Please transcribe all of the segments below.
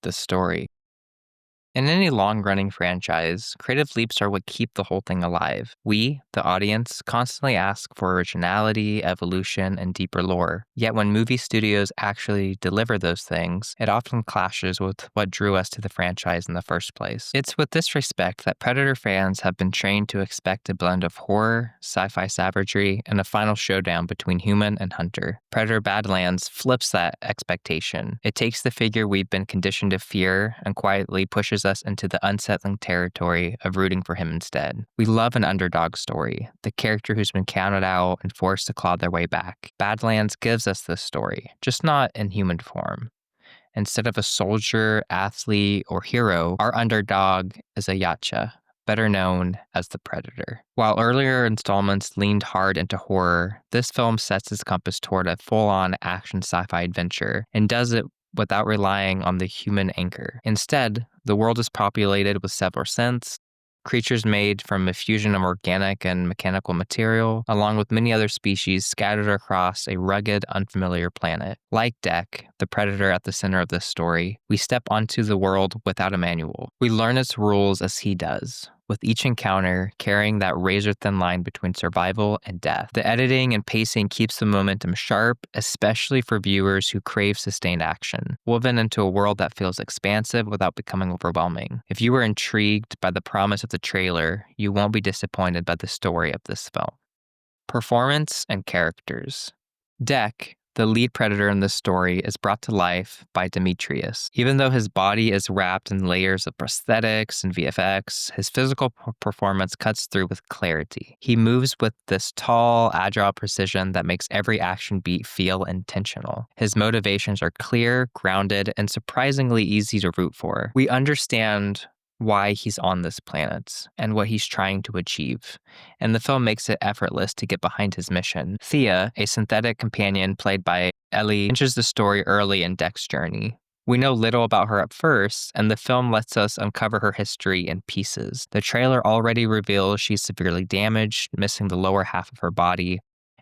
the story. In any long-running franchise, creative leaps are what keep the whole thing alive. We, the audience, constantly ask for originality, evolution, and deeper lore. Yet when movie studios actually deliver those things, it often clashes with what drew us to the franchise in the first place. It's with this respect that Predator fans have been trained to expect a blend of horror, sci-fi savagery, and a final showdown between human and hunter. Predator Badlands flips that expectation. It takes the figure we've been conditioned to fear and quietly pushes us into the unsettling territory of rooting for him instead. We love an underdog story, the character who's been counted out and forced to claw their way back. Badlands gives us this story, just not in human form. Instead of a soldier, athlete, or hero, our underdog is a yacha, better known as the Predator. While earlier installments leaned hard into horror, this film sets its compass toward a full-on action sci-fi adventure and does it without relying on the human anchor. Instead, the world is populated with several synths, creatures made from a fusion of organic and mechanical material, along with many other species scattered across a rugged, unfamiliar planet. Like Deck, the predator at the center of this story, we step onto the world without a manual. We learn its rules as he does, with each encounter carrying that razor-thin line between survival and death. The editing and pacing keeps the momentum sharp, especially for viewers who crave sustained action, woven into a world that feels expansive without becoming overwhelming. If you were intrigued by the promise of the trailer, you won't be disappointed by the story of this film. Performance and characters. Deck, the lead predator in this story, is brought to life by Dimitrius. Even though his body is wrapped in layers of prosthetics and VFX, his physical performance cuts through with clarity. He moves with this tall, agile precision that makes every action beat feel intentional. His motivations are clear, grounded, and surprisingly easy to root for. We understand why he's on this planet and what he's trying to achieve, and the film makes it effortless to get behind his mission. Thia, a synthetic companion played by Ellie, enters the story early in Deck's journey. We know little about her at first, and the film lets us uncover her history in pieces. The trailer already reveals she's severely damaged, missing the lower half of her body,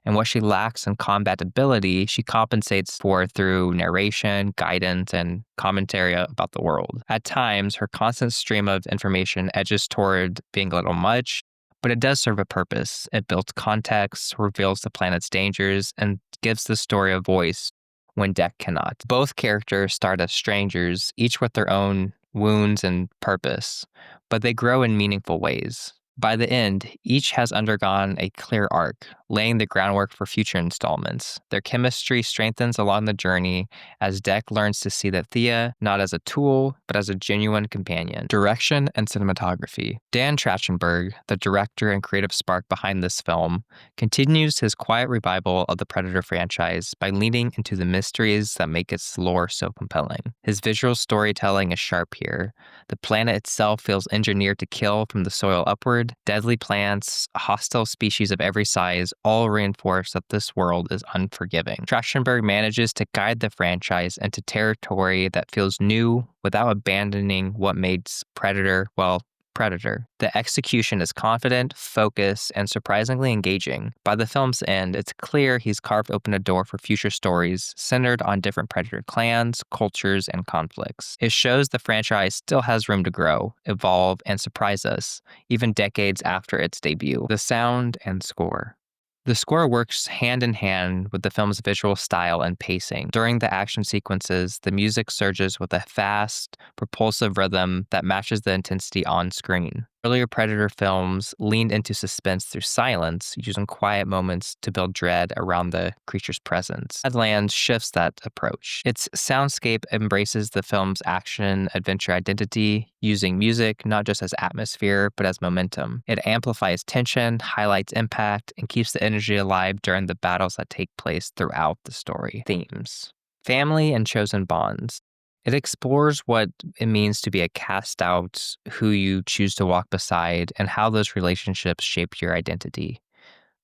and what she lacks in combat ability, she compensates for through narration, guidance, and commentary about the world. At times, her constant stream of information edges toward being a little much, but it does serve a purpose. It builds context, reveals the planet's dangers, and gives the story a voice when Deck cannot. Both characters start as strangers, each with their own wounds and purpose, but they grow in meaningful ways. By the end, each has undergone a clear arc, laying the groundwork for future installments. Their chemistry strengthens along the journey as Deck learns to see that Thea not as a tool, but as a genuine companion. Direction and cinematography. Dan Trachtenberg, the director and creative spark behind this film, continues his quiet revival of the Predator franchise by leaning into the mysteries that make its lore so compelling. His visual storytelling is sharp here. The planet itself feels engineered to kill from the soil upward. Deadly plants, hostile species of every size, all reinforce that this world is unforgiving. Trachtenberg manages to guide the franchise into territory that feels new without abandoning what made Predator, well, Predator. The execution is confident, focused, and surprisingly engaging. By the film's end, it's clear he's carved open a door for future stories centered on different Predator clans, cultures, and conflicts. It shows the franchise still has room to grow, evolve, and surprise us, even decades after its debut. The sound and score. The score works hand in hand with the film's visual style and pacing. During the action sequences, the music surges with a fast, propulsive rhythm that matches the intensity on screen. Earlier Predator films leaned into suspense through silence, using quiet moments to build dread around the creature's presence. Badlands shifts that approach. Its soundscape embraces the film's action-adventure identity, using music not just as atmosphere, but as momentum. It amplifies tension, highlights impact, and keeps the energy alive during the battles that take place throughout the story. Themes. Family and chosen bonds. It explores what it means to be a cast out, who you choose to walk beside, and how those relationships shape your identity.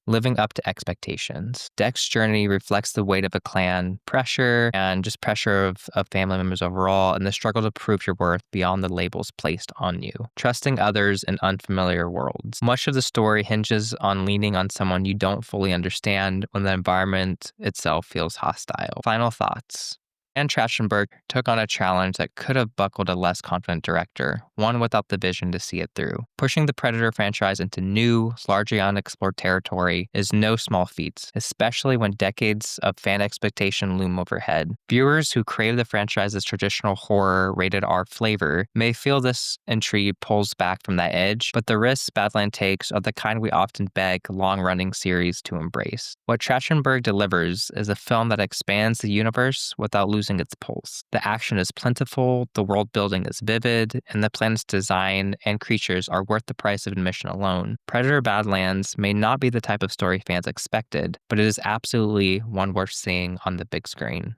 Living up to expectations. Deck's journey reflects the weight of a clan, pressure, and just pressure of family members overall, and the struggle to prove your worth beyond the labels placed on you. Trusting others in unfamiliar worlds. Much of the story hinges on leaning on someone you don't fully understand when the environment itself feels hostile. Final thoughts. Dan Trachtenberg took on a challenge that could have buckled a less confident director, one without the vision to see it through. Pushing the Predator franchise into new, largely unexplored territory is no small feat, especially when decades of fan expectation loom overhead. Viewers who crave the franchise's traditional horror rated R flavor may feel this entry pulls back from that edge, but the risks Badlands takes are the kind we often beg long-running series to embrace. What Trachtenberg delivers is a film that expands the universe without losing its pulse. The action is plentiful, the world building is vivid, and the planet's design and creatures are worth the price of admission alone. Predator Badlands may not be the type of story fans expected, but it is absolutely one worth seeing on the big screen.